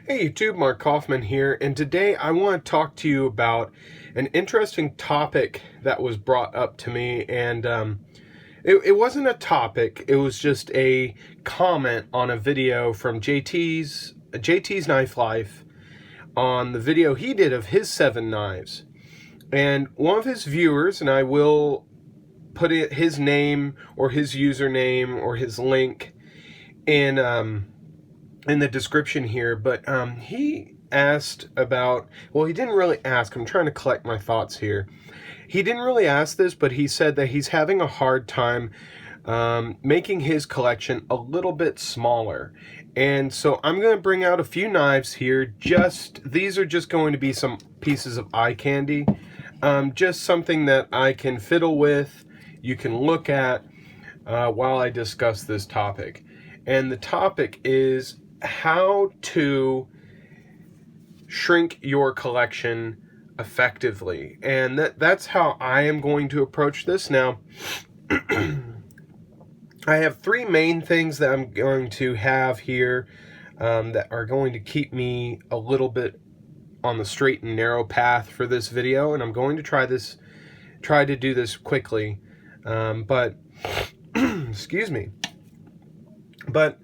Hey YouTube, Mark Kaufman here, and today I want to talk to you about an interesting topic that was brought up to me, and it wasn't a topic, it was just a comment on a video from JT's Knife Life on the video he did of his 7 knives. And one of his viewers, and I will put his name or his username or his link in the description here, but he asked about, well, he didn't really ask, I'm trying to collect my thoughts here. He didn't really ask this, but he said that he's having a hard time making his collection a little bit smaller. And so I'm going to bring out a few knives here. These are just going to be some pieces of eye candy. Just something that I can fiddle with, you can look at while I discuss this topic. And the topic is how to shrink your collection effectively. And that's how I am going to approach this. Now, I have 3 main things that I'm going to have here that are going to keep me a little bit on the straight and narrow path for this video, and I'm going to try to do this quickly, but excuse me. But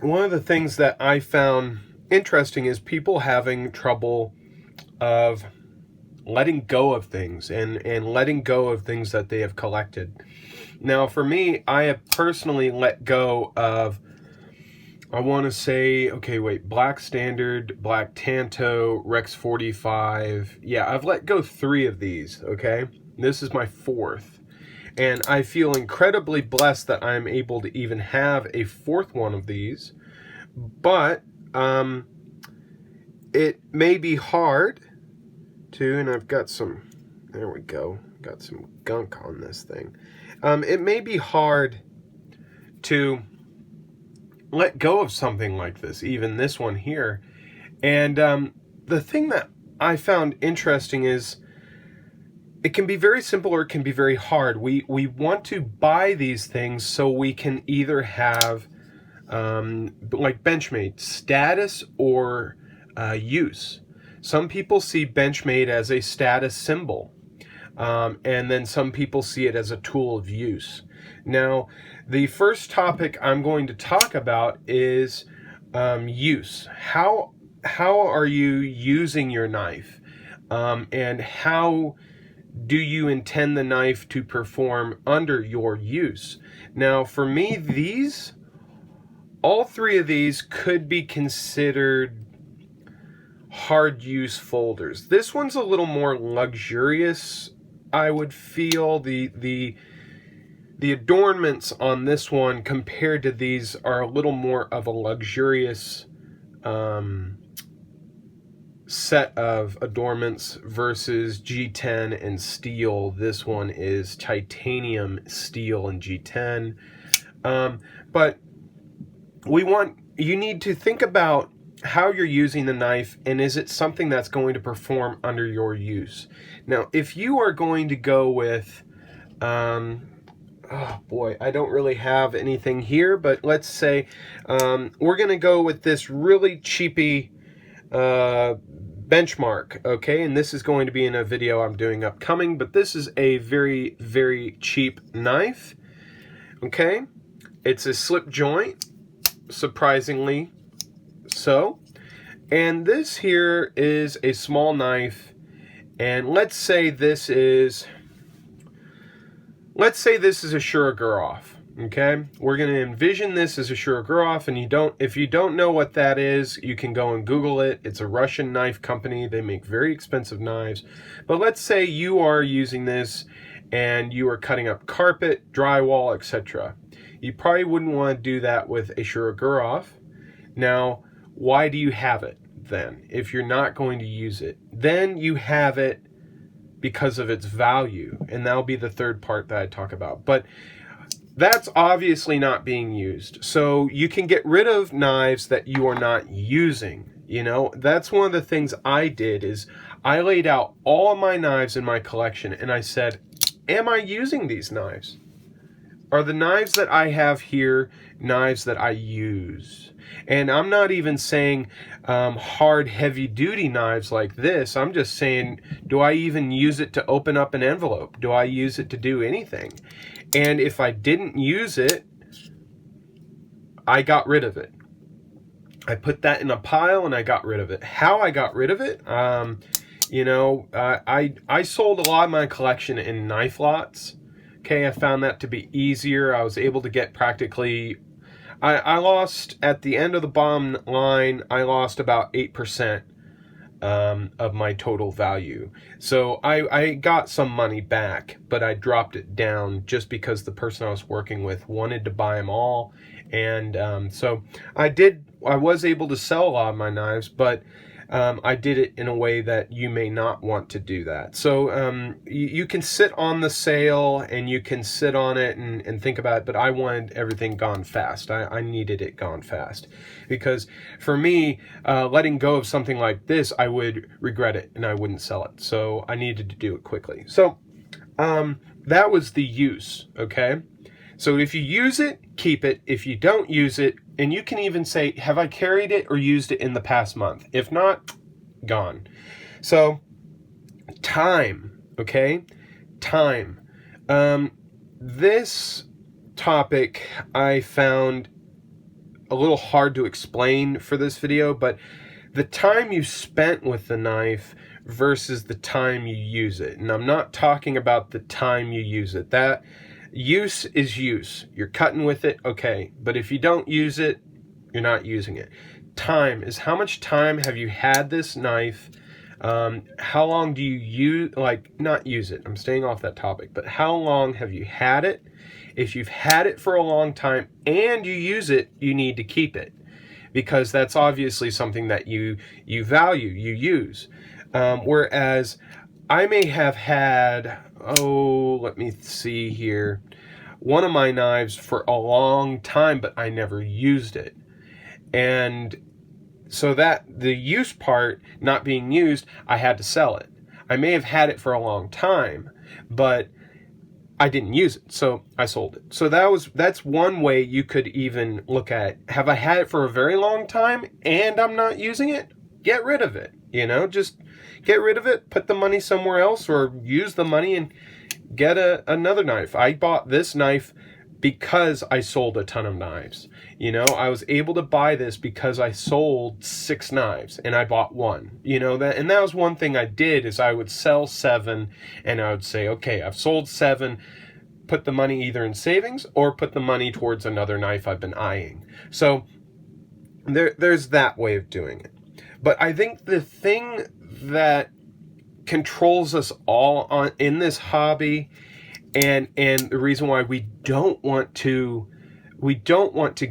one of the things that I found interesting is people having trouble of letting go of things and letting go of things that they have collected. Now, for me, I have personally let go of, I want to say, okay, wait, Black Standard, Black Tanto, Rex 45. Yeah, I've let go 3 of these, okay? This is my 4th. And I feel incredibly blessed that I'm able to even have a 4th one of these. But it may be hard to, and I've got some, there we go, got some gunk on this thing. It may be hard to let go of something like this, even this one here. And the thing that I found interesting is it can be very simple or it can be very hard. We want to buy these things so we can either have, like Benchmade, status or use. Some people see Benchmade as a status symbol, and then some people see it as a tool of use. Now, the first topic I'm going to talk about is use. How are you using your knife? And how do you intend the knife to perform under your use? Now, for me, all 3 of these could be considered hard use folders. This one's a little more luxurious, I would feel. The adornments on this one compared to these are a little more of a luxurious set of adornments versus G10 and steel. This one is titanium, steel, and G10. But you need to think about how you're using the knife, and is it something that's going to perform under your use. Now, if you are going to go with, oh boy, I don't really have anything here, but let's say we're going to go with this really cheapy Benchmark, okay? And this is going to be in a video I'm doing upcoming, but this is a very, very cheap knife, okay? It's a slip joint, surprisingly so. And this here is a small knife, and let's say this is a Shura-Gurov, okay? We're going to envision this as a Shura-Gurov, and if you don't know what that is, you can go and Google it. It's a Russian knife company. They make very expensive knives. But let's say you are using this and you are cutting up carpet, drywall, etc. You probably wouldn't want to do that with a Shura-Gurov. Now, why do you have it then if you're not going to use it? Then you have it because of its value, and that'll be the 3rd part that I talk about. But that's obviously not being used. So you can get rid of knives that you are not using. You know, that's one of the things I did, is I laid out all of my knives in my collection and I said, am I using these knives? are the knives that I have here knives that I use? And I'm not even saying hard, heavy-duty knives like this. I'm just saying, do I even use it to open up an envelope? Do I use it to do anything? And if I didn't use it, I got rid of it. I put that in a pile and I got rid of it. How I got rid of it? You know, I sold a lot of my collection in knife lots. Okay, I found that to be easier. I was able to get practically... I lost, at the end of the bottom line, I lost about 8% of my total value. So I got some money back, but I dropped it down just because the person I was working with wanted to buy them all. And so I was able to sell a lot of my knives, but I did it in a way that you may not want to do that. So you can sit on the sale and you can sit on it and think about it, but I wanted everything gone fast. I needed it gone fast, because for me, letting go of something like this, I would regret it and I wouldn't sell it. So I needed to do it quickly. So that was the use, okay? So if you use it, keep it. If you don't use it, and you can even say, have I carried it or used it in the past month? If not, gone. So time, okay? Time. This topic I found a little hard to explain for this video, but the time you spent with the knife versus the time you use it. And I'm not talking about the time you use it. That use is use. You're cutting with it, okay. But if you don't use it, you're not using it. Time is how much time have you had this knife? How long do you use, not use it. I'm staying off that topic, but how long have you had it? If you've had it for a long time and you use it, you need to keep it, because that's obviously something that you value, you use. Whereas I may have had, let me see here, one of my knives for a long time, but I never used it. And so that the use part not being used, I had to sell it. I may have had it for a long time, but I didn't use it, so I sold it. So that's one way you could even look at it. Have I had it for a very long time and I'm not using it? Get rid of it, you know, just get rid of it, put the money somewhere else, or use the money and get another knife. I bought this knife because I sold a ton of knives. You know, I was able to buy this because I sold 6 knives and I bought one. You know, that was one thing I did, is I would sell 7 and I would say, okay, I've sold 7, put the money either in savings or put the money towards another knife I've been eyeing. So there's that way of doing it. But I think the thing that controls us all in this hobby, and the reason why we don't want to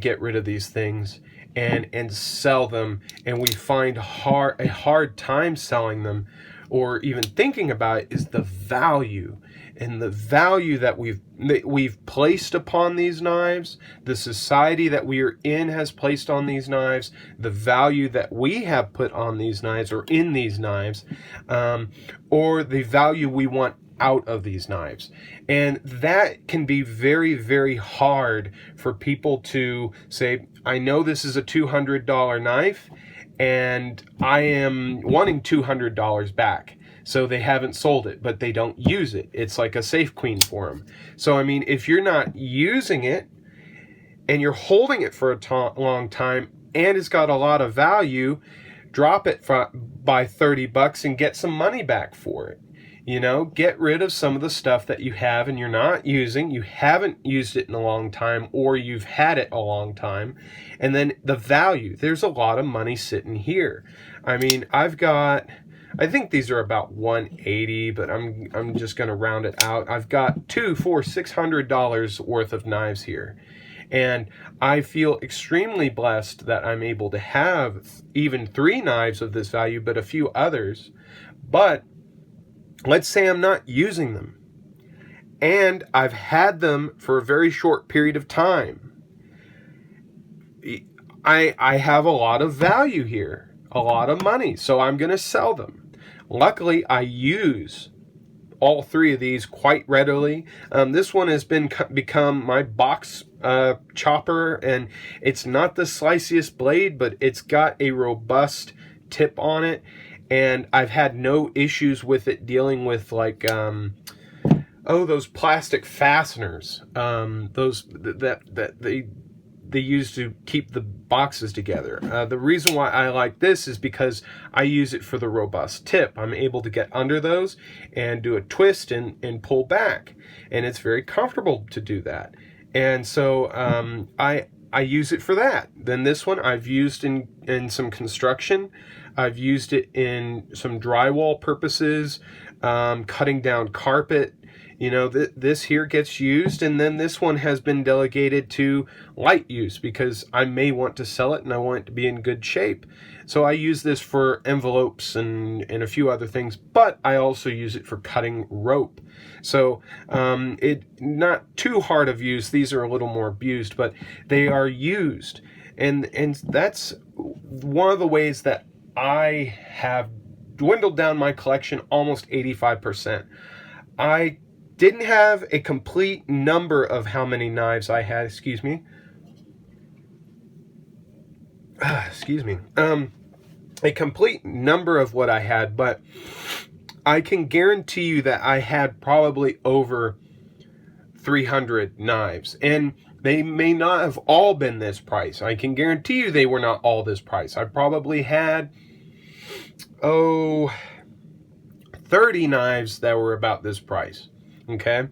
get rid of these things and sell them, and we find a hard time selling them or even thinking about it, is the value. And the value that we've placed upon these knives, the society that we are in has placed on these knives, the value that we have put on these knives or in these knives, or the value we want out of these knives. And that can be very, very hard for people to say, I know this is a $200 knife and I am wanting $200 back. So they haven't sold it, but they don't use it. It's like a safe queen for them. So, I mean, if you're not using it and you're holding it for a long time and it's got a lot of value, drop it by $30 and get some money back for it. You know, get rid of some of the stuff that you have and you're not using. You haven't used it in a long time, or you've had it a long time. And then the value, there's a lot of money sitting here. I mean, I think these are about $180, but I'm just going to round it out. I've got $600 worth of knives here. And I feel extremely blessed that I'm able to have even 3 knives of this value, but a few others. But let's say I'm not using them, and I've had them for a very short period of time. I have a lot of value here, a lot of money, so I'm going to sell them. Luckily, I use all three of these quite readily. This one has become my box chopper, and it's not the sliciest blade, but it's got a robust tip on it, and I've had no issues with it dealing with like those plastic fasteners, those that they use to keep the boxes together. The reason why I like this is because I use it for the robust tip. I'm able to get under those and do a twist and pull back, and it's very comfortable to do that. And so I use it for that. Then this one I've used in some construction. I've used it in some drywall purposes, cutting down carpet. You know, this here gets used, and then this one has been delegated to light use because I may want to sell it and I want it to be in good shape. So I use this for envelopes and a few other things, but I also use it for cutting rope. So it not too hard of use. These are a little more abused, but they are used. And that's one of the ways that I have dwindled down my collection almost 85%. I didn't have a complete number of how many knives I had, excuse me, a complete number of what I had, but I can guarantee you that I had probably over 300 knives, and they may not have all been this price. I can guarantee you they were not all this price. I probably had 30 knives that were about this price. Okay,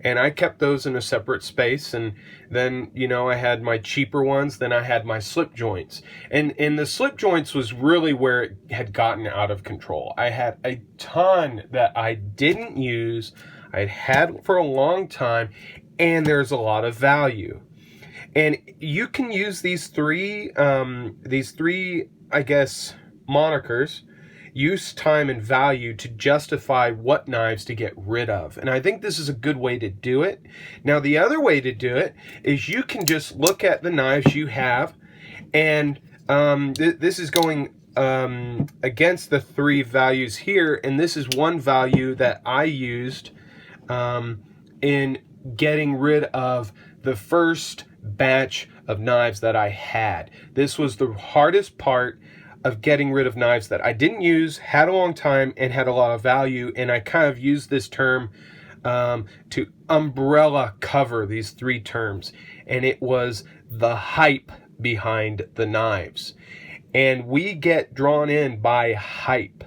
and I kept those in a separate space, and then, you know, I had my cheaper ones, then I had my slip joints, and the slip joints was really where it had gotten out of control. I had a ton that I didn't use, I'd had for a long time, and there's a lot of value. And you can use these three, I guess, monikers: use, time, and value, to justify what knives to get rid of. And I think this is a good way to do it. Now, the other way to do it is you can just look at the knives you have, and this is going against the three values here, and this is one value that I used in getting rid of the first batch of knives that I had. This was the hardest part of getting rid of knives that I didn't use, had a long time, and had a lot of value. And I kind of used this term to umbrella cover these three terms. And it was the hype behind the knives. And we get drawn in by hype.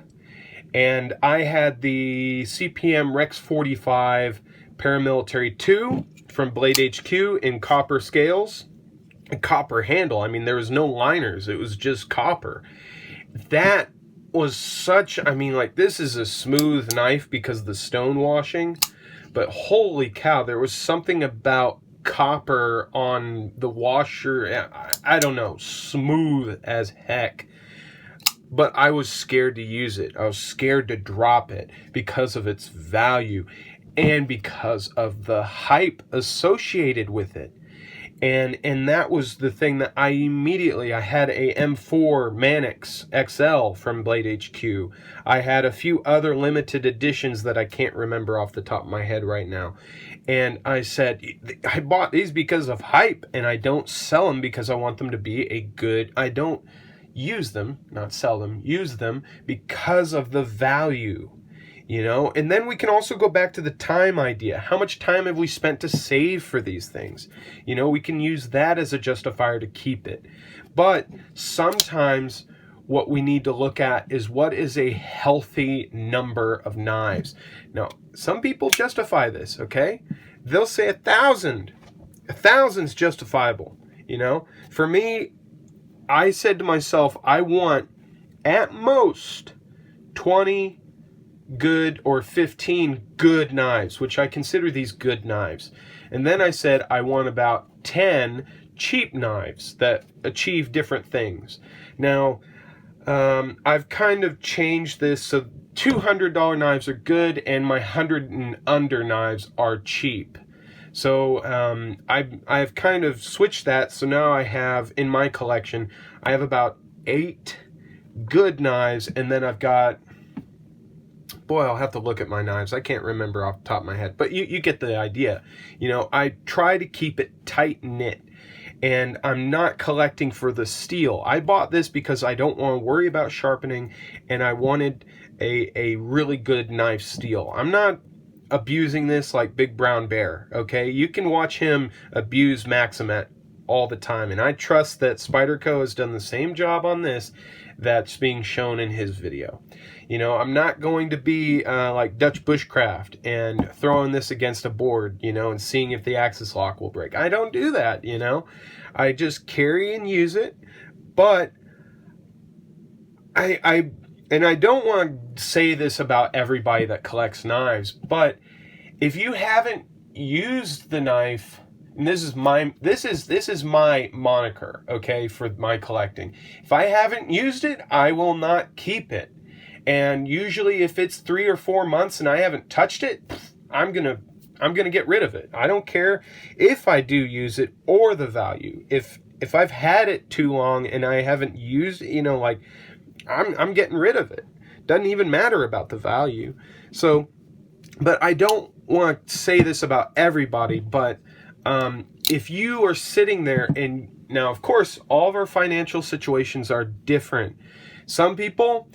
And I had the CPM Rex 45 Paramilitary 2 from Blade HQ in copper scales. Copper handle. I mean, there was no liners. It was just copper. That was such, I mean, like, this is a smooth knife because of the stone washing, but holy cow, there was something about copper on the washer. I don't know, smooth as heck. But I was scared to use it. I was scared to drop it because of its value and because of the hype associated with it. And that was the thing that I had a M4 Manix XL from Blade HQ. I had a few other limited editions that I can't remember off the top of my head right now. And I said, I bought these because of hype, and I don't sell them because I want them to be I don't use them, not sell them, use them because of the value. You know, and then we can also go back to the time idea. How much time have we spent to save for these things? You know, we can use that as a justifier to keep it. But sometimes what we need to look at is what is a healthy number of knives. Now, some people justify this, okay? They'll say 1,000. 1,000's justifiable, you know? For me, I said to myself, I want at most 20 good or 15 good knives, which I consider these good knives. And then I said I want about 10 cheap knives that achieve different things. Now, I've kind of changed this so $200 knives are good and my 100 and under knives are cheap. So I've kind of switched that. So now I have in my collection, I have about 8 good knives, and then I've got, boy, I'll have to look at my knives. I can't remember off the top of my head, but you get the idea. You know, I try to keep it tight knit, and I'm not collecting for the steel. I bought this because I don't want to worry about sharpening, and I wanted a really good knife steel. I'm not abusing this like Big Brown Bear, okay? You can watch him abuse Maximet all the time, and I trust that Spyderco has done the same job on this that's being shown in his video. You know, I'm not going to be like Dutch Bushcraft and throwing this against a board, you know, and seeing if the axis lock will break. I don't do that, you know. I just carry and use it, but I don't want to say this about everybody that collects knives, but if you haven't used the knife, and this is my moniker, okay, for my collecting. If I haven't used it, I will not keep it. And usually if it's 3 or 4 months and I haven't touched it, I'm gonna get rid of it. I don't care if I do use it or the value. If I've had it too long and I haven't used it, you know, like I'm getting rid of it. Doesn't even matter about the value. So, but I don't want to say this about everybody, but if you are sitting there, and now of course all of our financial situations are different. Some people,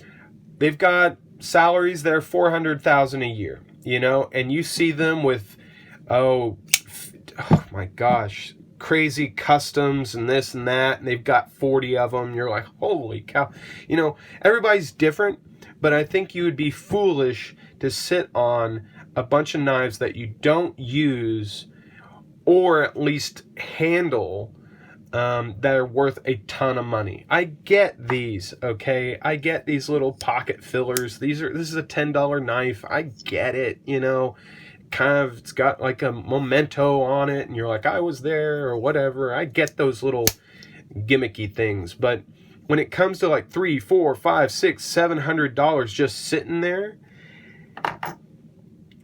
they've got salaries that are $400,000 a year, you know, and you see them with oh my gosh, crazy customs and this and that, and they've got 40 of them. You're like, holy cow. You know, everybody's different, but I think you would be foolish to sit on a bunch of knives that you don't use or at least handle that are worth a ton of money. I get these, okay? I get these little pocket fillers. This is a $10 knife. I get it, you know. Kind of, it's got like a memento on it, and you're like, I was there, or whatever. I get those little gimmicky things, but when it comes to like $300, $400, $500, $600, $700 just sitting there,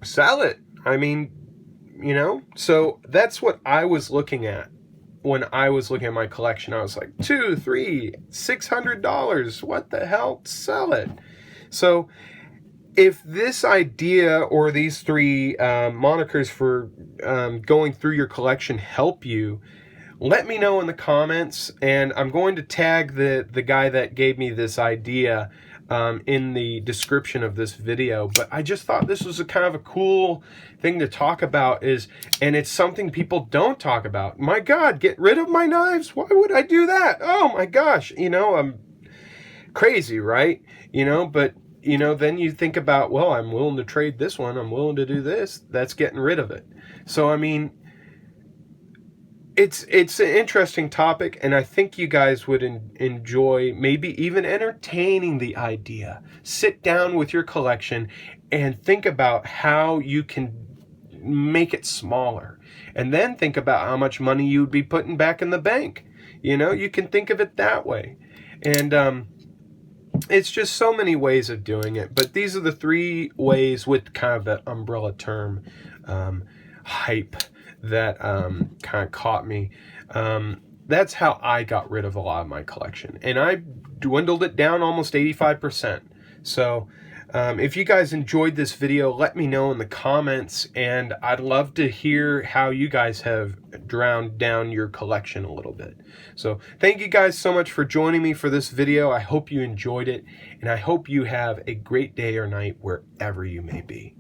sell it. I mean, you know, so that's what I was looking at when I was looking at my collection. I was like, $200, $300, $600. What the hell? Sell it. So if this idea or these three monikers for going through your collection help you, let me know in the comments, and I'm going to tag the guy that gave me this idea in the description of this video. But I just thought this was a kind of a cool thing to talk about, and it's something people don't talk about. My God, get rid of my knives? Why would I do that? Oh my gosh, you know, I'm crazy, right? You know, but you know, then you think about, well, I'm willing to trade this one, I'm willing to do this, that's getting rid of it. So I mean, it's an interesting topic, and I think you guys would enjoy maybe even entertaining the idea. Sit down with your collection and think about how you can make it smaller, and then think about how much money you would be putting back in the bank. You know, you can think of it that way. And it's just so many ways of doing it, but these are the 3 ways with kind of that umbrella term hype that kind of caught me. That's how I got rid of a lot of my collection, and I dwindled it down almost 85%. So if you guys enjoyed this video, let me know in the comments, and I'd love to hear how you guys have drowned down your collection a little bit. So thank you guys so much for joining me for this video. I hope you enjoyed it, and I hope you have a great day or night wherever you may be.